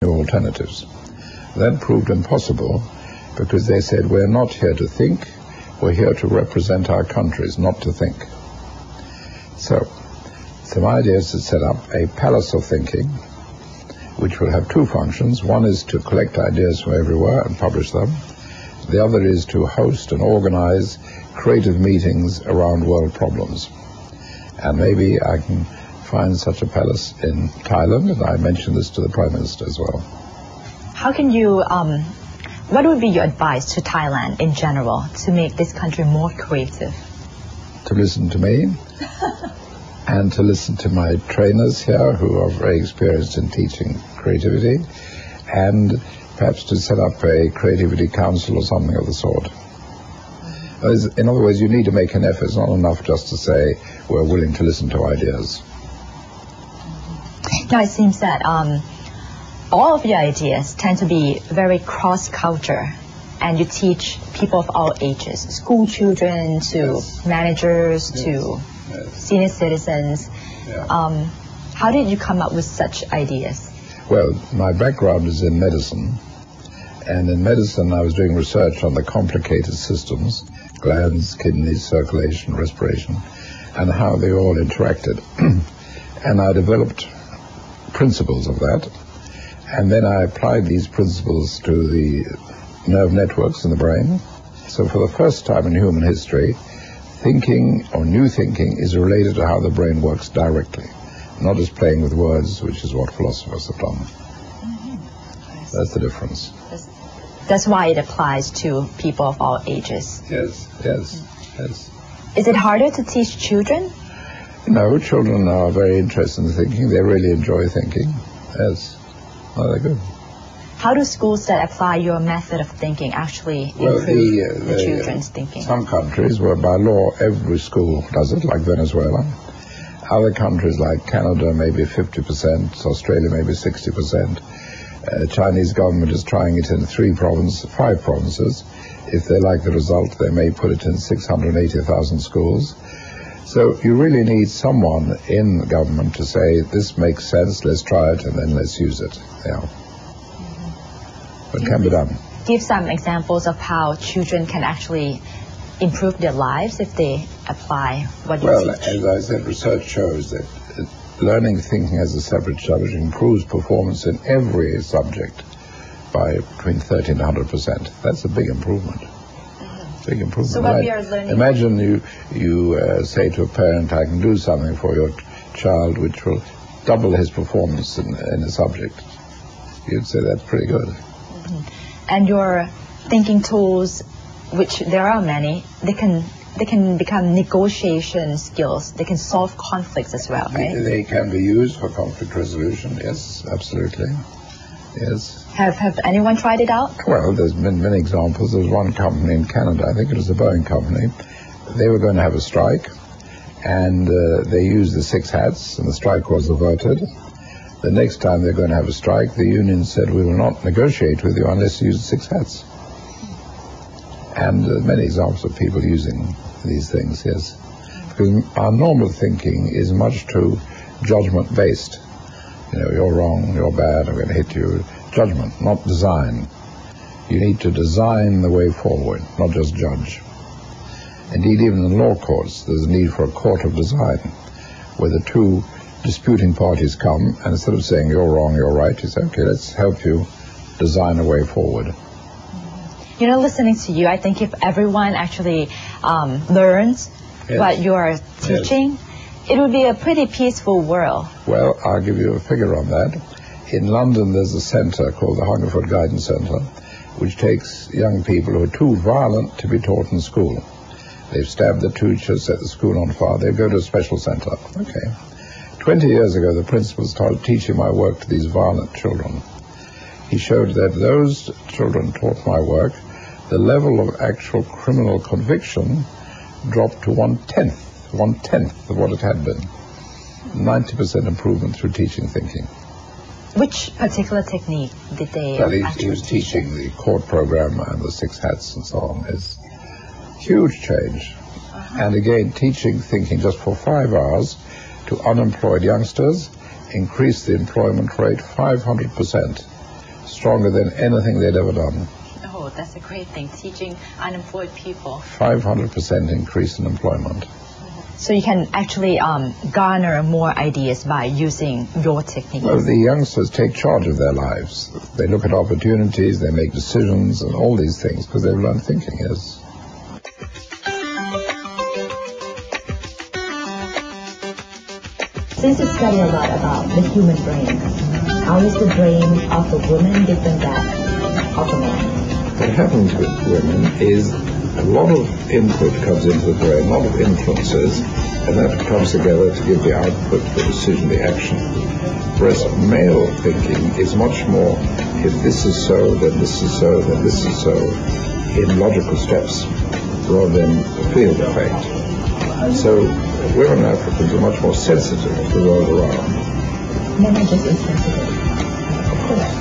new alternatives. That proved impossible because they said, we're not here to think, we're here to represent our countries, not to think. So my idea is to set up a palace of thinking, which will have two functions. One is to collect ideas from everywhere and publish them. The other is to host and organize creative meetings around world problems. And maybe I can find such a palace in Thailand, and I mentioned this to the Prime Minister as well. How can you, what would be your advice to Thailand in general to make this country more creative? To listen to me and to listen to my trainers here who are very experienced in teaching creativity, and perhaps to set up a creativity council or something of the sort. In other words, you need to make an effort. It's not enough just to say we're willing to listen to ideas. Now it seems that all of your ideas tend to be very cross-culture, and you teach people of all ages, school children to managers to senior citizens. How did you come up with such ideas? Well, my background is in medicine, and in medicine I was doing research on the complicated systems, glands, kidneys, circulation, respiration, and how they all interacted. And I developed principles of that, and then I applied these principles to the nerve networks in the brain. So for the first time in human history, thinking or new thinking is related to how the brain works directly, not just playing with words, which is what philosophers have done. That's the difference. That's why it applies to people of all ages. Yes. Is it harder to teach children? No, children are very interested in thinking. They really enjoy thinking. Yes. Oh, they're good. How do schools that apply your method of thinking actually improve the children's thinking? Some countries where by law every school does it, like Venezuela. Other countries like Canada, maybe 50%, Australia, maybe 60%. Chinese government is trying it in 5 provinces. If they like the result, they may put it in 680,000 schools. So you really need someone in the government to say, this makes sense, let's try it, and then let's use it. Yeah. But it can be done. Give some examples of how children can actually improve their lives if they apply what you teach. Well, as I said, research shows that learning thinking as a separate subject improves performance in every subject by between 30 and 100%. That's a big improvement. Big improvement. So what we are learning... Imagine you say to a parent, I can do something for your child which will double his performance in a subject. You'd say that's pretty good. And your thinking tools, which there are many, they can become negotiation skills. They can solve conflicts as well, right? They can be used for conflict resolution, yes, absolutely. Yes. Have anyone tried it out? Well, there's been many examples. There was one company in Canada, I think it was the Boeing company. They were going to have a strike, and they used the 6 hats, and the strike was averted. The next time they're going to have a strike, the union said, we will not negotiate with you unless you use 6 hats. And many examples of people using these things, yes. Because our normal thinking is much too judgment-based. You know, you're wrong, you're bad, I'm going to hit you. Judgment, not design. You need to design the way forward, not just judge. Indeed, even in law courts, there's a need for a court of design, where the two disputing parties come, and instead of saying you're wrong, you're right, you say, okay, let's help you design a way forward. You know, listening to you, I think if everyone actually learns what you are teaching, it would be a pretty peaceful world. Well, I'll give you a figure on that. In London, there's a centre called the Hungerford Guidance Centre, which takes young people who are too violent to be taught in school. They've stabbed the teachers, set the school on fire. They go to a special centre. Okay. 20 years ago, the principal started teaching my work to these violent children. He showed that those children taught my work, the level of actual criminal conviction dropped to one-tenth of what it had been. 90% improvement through teaching thinking. Which particular technique did they he was teaching the court program and the 6 hats and so on. It's huge change. And again, teaching thinking just for 5 hours to unemployed youngsters increased the employment rate 500% stronger than anything they'd ever done. Oh, that's a great thing, teaching unemployed people. 500% increase in employment. So you can actually garner more ideas by using your techniques. Well, the youngsters take charge of their lives. They look at opportunities, they make decisions, and all these things because they've learned thinking, yes. Since you study a lot about the human brain, how is the brain of a woman different than of a man? What happens with women is a lot of input comes into the brain, a lot of influences, and that comes together to give the output, the decision, the action. Whereas male thinking is much more, if this is so, then this is so, then this is so, in logical steps, rather than a field effect. So women Africans are much more sensitive to the world around. Men are just insensitive. Of course.